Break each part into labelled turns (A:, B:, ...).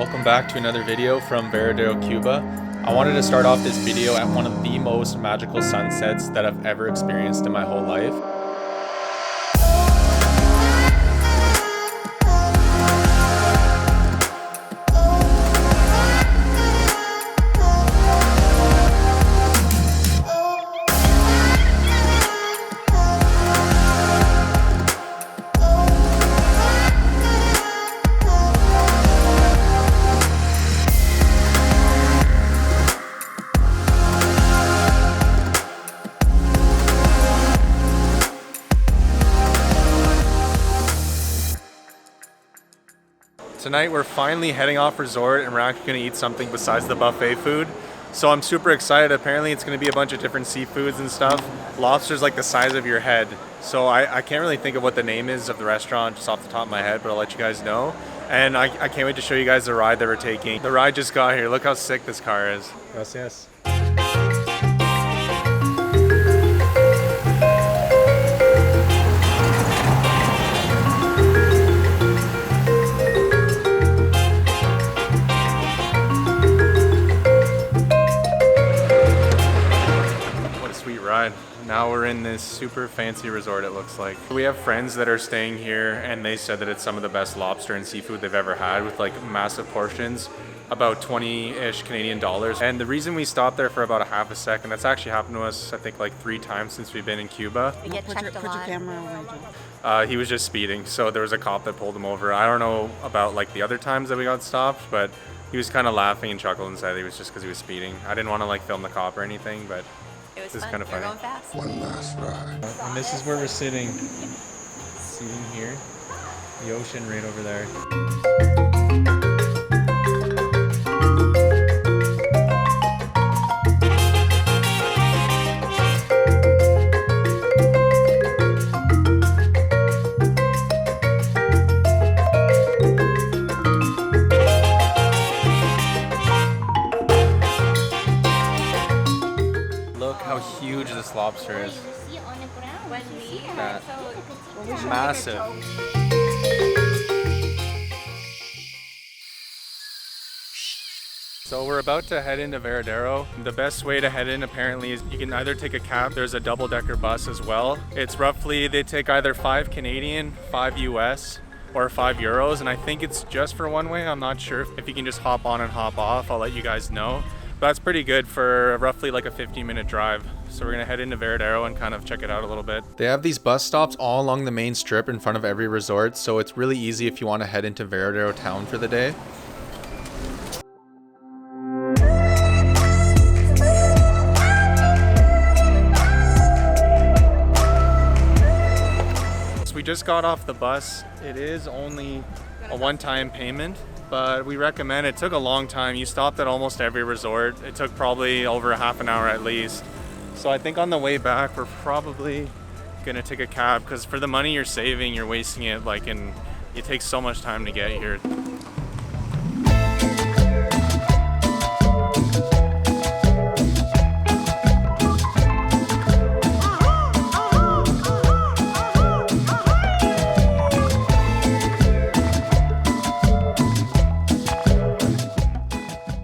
A: Welcome back to another video from Varadero, Cuba. I wanted to start off this video at one of the most magical sunsets that I've ever experienced in my whole life. Tonight we're finally heading off resort and we're actually going to eat something besides the buffet food. So I'm super excited. Apparently it's going to be a bunch of different seafoods and stuff. Lobster's like the size of your head. So I can't really think of what the name is of the restaurant just off the top of my head, but I'll let you guys know. And I can't wait to show you guys the ride that we're taking. The ride just got here. Look how sick this car is. Gracias. Ride. Now we're in this super fancy resort, it looks like. We have friends that are staying here and they said that it's some of the best lobster and seafood they've ever had, with like massive portions, about 20-ish Canadian dollars. And the reason we stopped there for about a half a second, that's actually happened to us I think like 3 times since we've been in Cuba.
B: We get checked a lot. Put your camera away.
A: He was just speeding, so there was a cop that pulled him over. I don't know about like the other times that we got stopped, but he was kind of laughing and chuckled and said it was just because he was speeding. I didn't want to like film the cop or anything, but
B: it was
A: kind of funny.
B: Going fast.
C: One last ride.
A: And this is where we're sitting. Sitting here. The ocean right over there. How huge this lobster is. That. Massive. So we're about to head into Varadero. The best way to head in apparently is you can either take a cab, there's a double-decker bus as well. It's roughly, they take either 5 Canadian, 5 US, or 5 euros, and I think it's just for one way. I'm not sure if you can just hop on and hop off. I'll let you guys know. That's pretty good for roughly like a 15-minute drive. So we're gonna head into Varadero and kind of check it out a little bit. They have these bus stops all along the main strip in front of every resort, so it's really easy if you want to head into Varadero town for the day. So we just got off the bus. It is only a one-time payment, but we recommend it. It took a long time. You stopped at almost every resort. It took probably over a half an hour at least. So I think on the way back, we're probably gonna take a cab, because for the money you're saving, you're wasting it and it takes so much time to get here.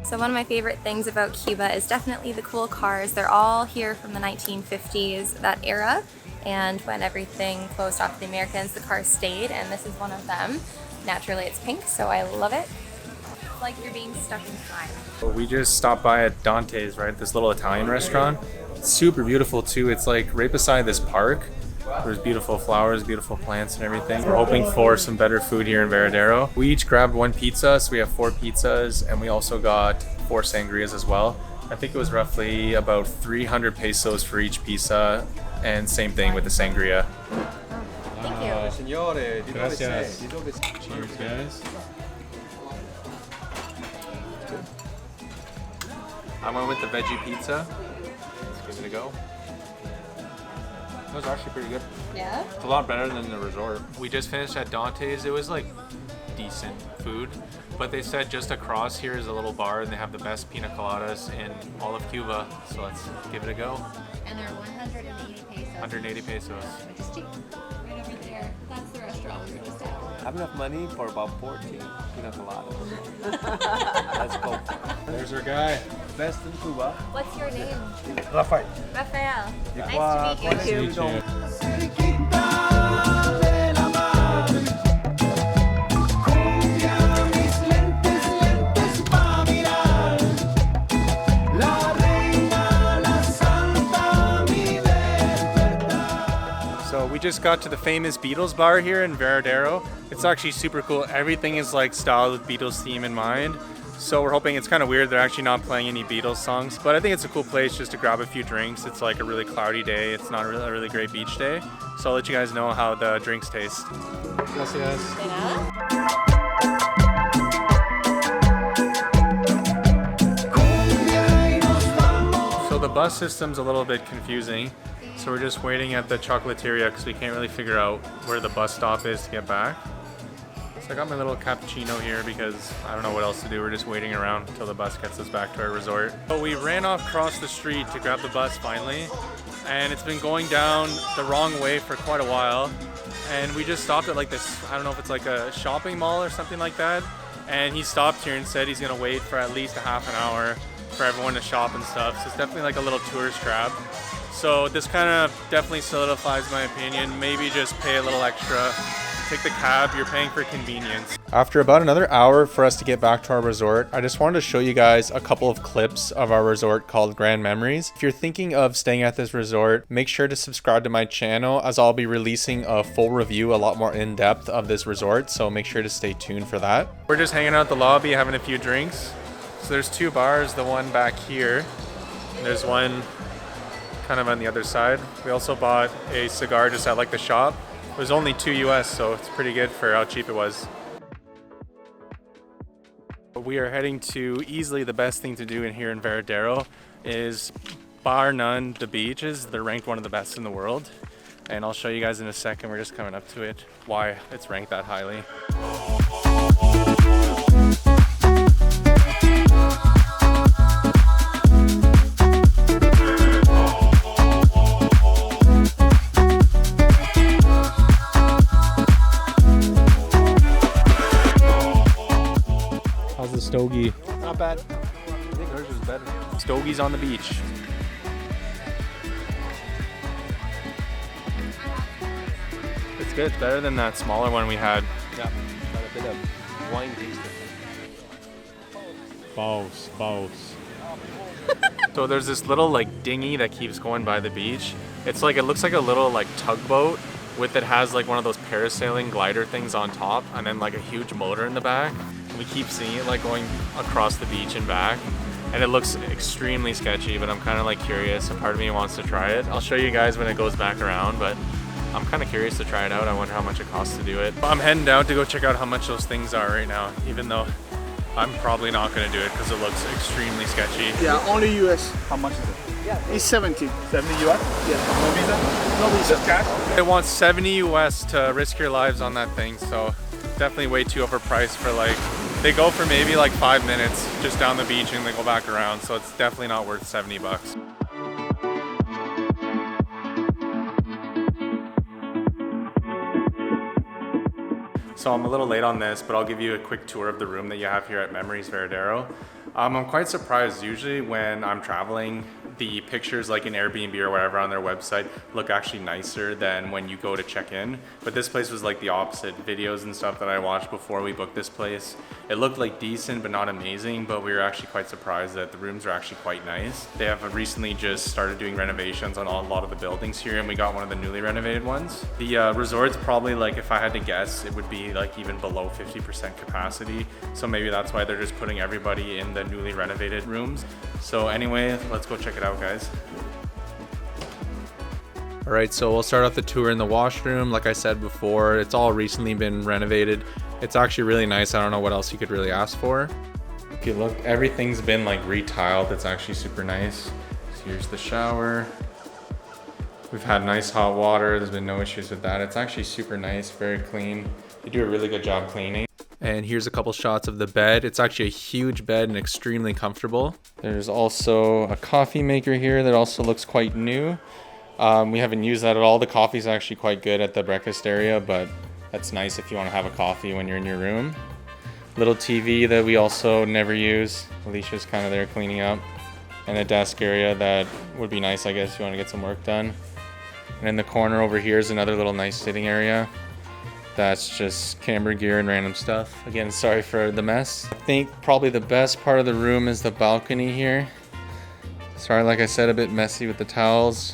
B: So one of my favorite things about Cuba is definitely the cool cars. They're all here from the 1950s, that era, and when everything closed off to the Americans, the cars stayed, and this is one of them. Naturally it's pink, so I love it. It's like you're being stuck in time.
A: Well, we just stopped by at Dante's, right? This little Italian restaurant. It's super beautiful too. It's like right beside this park. There's beautiful flowers, beautiful plants and everything. We're hoping for some better food here in Varadero. We each grabbed 1 pizza, so we have 4 pizzas, and we also got 4 sangrias as well. I think it was roughly about 300 pesos for each pizza, and same thing with the sangria.
B: Thank you.
A: Signore, gracias. Cheers, guys. I went with the veggie pizza. Let's give it a go. It was actually pretty good.
B: Yeah?
A: It's a lot better than the resort. We just finished at Dante's. It was like decent food, but they said just across here is a little bar and they have the best pina coladas in all of Cuba. So let's give it a go.
B: And they're 180 pesos.
A: 180 pesos.
B: Which is cheap. Right over there. That's the restaurant we were just at.
C: have enough money for about 14 pina coladas. Let's go.
A: There's our guy.
C: Best in Cuba.
B: What's your name?
C: Rafael.
B: Raphael.
C: Nice
B: Nice to meet you.
A: So we just got to the famous Beatles bar here in Varadero. It's actually super cool. Everything is like styled with Beatles theme in mind. So we're hoping, it's kind of weird they're actually not playing any Beatles songs, but I think it's a cool place just to grab a few drinks. It's like a really cloudy day. It's not a really great beach day. So I'll let you guys know how the drinks taste. Gracias. So the bus system's a little bit confusing. So we're just waiting at the chocolateria because we can't really figure out where the bus stop is to get back. So I got my little cappuccino here because I don't know what else to do. We're just waiting around until the bus gets us back to our resort. So we ran off across the street to grab the bus finally, and it's been going down the wrong way for quite a while. And we just stopped at like this, I don't know if it's like a shopping mall or something like that. And he stopped here and said he's gonna wait for at least a half an hour for everyone to shop and stuff. So it's definitely like a little tourist trap. So this kind of definitely solidifies my opinion. Maybe just pay a little extra. Take the cab, you're paying for convenience. After about another hour for us to get back to our resort, I just wanted to show you guys a couple of clips of our resort called Grand Memories. If you're thinking of staying at this resort, make sure to subscribe to my channel as I'll be releasing a full review, a lot more in-depth of this resort, so make sure to stay tuned for that. We're just hanging out at the lobby, having a few drinks. So there's two bars, the one back here, and there's one kind of on the other side. We also bought a cigar just at like the shop. It was only $2 US, so it's pretty good for how cheap it was. We are heading to easily the best thing to do in here in Varadero is, bar none, the beaches. They're ranked one of the best in the world. And I'll show you guys in a second, we're just coming up to it, why it's ranked that highly. How's the stogie?
C: Not bad. I think ours was better.
A: Stogie's on the beach. It's good. It's better than that smaller one we had.
C: Yeah, got a bit of wine tasting.
A: Boss. So there's this little like dinghy that keeps going by the beach. It's like, it looks like a little like tugboat with, it has like one of those parasailing glider things on top and then like a huge motor in the back. We keep seeing it like going across the beach and back, and it looks extremely sketchy, but I'm kind of like curious. A part of me wants to try it. I'll show you guys when it goes back around, but I'm kind of curious to try it out. I wonder how much it costs to do it. I'm heading down to go check out how much those things are right now, even though I'm probably not going to do it because it looks extremely sketchy.
D: Yeah, only US. How much is it?
C: Yeah,
D: It's 70.
C: 70 US?
D: Yeah.
C: No visa?
D: No visa.
C: Just cash?
A: They want 70 US to risk your lives on that thing, so definitely way too overpriced for like, they go for maybe like 5 minutes just down the beach and they go back around, so it's definitely not worth 70 bucks. So I'm a little late on this, but I'll give you a quick tour of the room that you have here at Memories Varadero. I'm quite surprised. Usually when I'm traveling, the pictures like in Airbnb or whatever on their website look actually nicer than when you go to check in. But this place was like the opposite. Videos and stuff that I watched before we booked this place, it looked like decent but not amazing, but we were actually quite surprised that the rooms are actually quite nice. They have recently just started doing renovations on a lot of the buildings here, and we got one of the newly renovated ones. The resort's probably, like, if I had to guess, it would be like even below 50% capacity. So maybe that's why they're just putting everybody in the newly renovated rooms. So anyway, let's go check it out, guys. All right, so we'll start off the tour in the washroom. Like I said before, it's all recently been renovated. It's actually really nice. I don't know what else you could really ask for. If you look, everything's been like retiled. It's actually super nice. So here's the shower. We've had nice hot water. There's been no issues with that. It's actually super nice, very clean. They do a really good job cleaning. And here's a couple shots of the bed. It's actually a huge bed and extremely comfortable. There's also a coffee maker here that also looks quite new. We haven't used that at all. The coffee's actually quite good at the breakfast area, but That's nice if you want to have a coffee when you're in your room. Little TV that we also never use. Alicia's kind of there cleaning up. And a desk area that would be nice, I guess, if you want to get some work done. And in the corner over here is another little nice sitting area. That's just camera gear and random stuff. Again, sorry for the mess. I think probably the best part of the room is the balcony here. Sorry, like I said, a bit messy with the towels.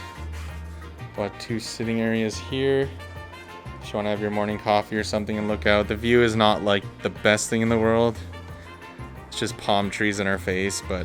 A: But 2 sitting areas here. If you want to have your morning coffee or something and look out. The view is not like the best thing in the world. It's just palm trees in our face, but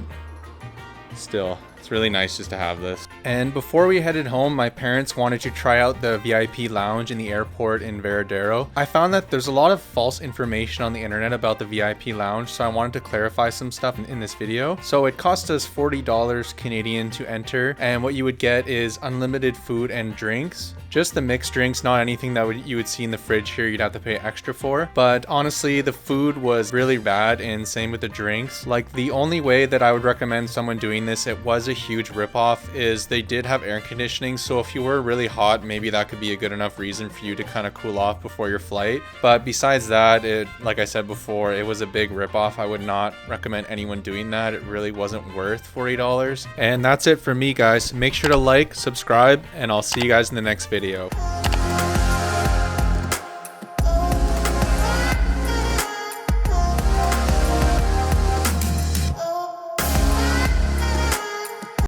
A: still, it's really nice just to have this. And before we headed home, my parents wanted to try out the VIP lounge in the airport in Varadero. I found that there's a lot of false information on the internet about the VIP lounge, so I wanted to clarify some stuff in this video. So it cost us $40 Canadian to enter, and what you would get is unlimited food and drinks. Just the mixed drinks, not anything that you would see in the fridge here you'd have to pay extra for. But honestly, the food was really bad, and same with the drinks. Like, the only way that I would recommend someone doing this, it was a huge ripoff, is they did have air conditioning. So if you were really hot, maybe that could be a good enough reason for you to kind of cool off before your flight. But besides that, like I said before, it was a big ripoff. I would not recommend anyone doing that. It really wasn't worth $40. And that's it for me, guys. Make sure to like, subscribe, and I'll see you guys in the next video.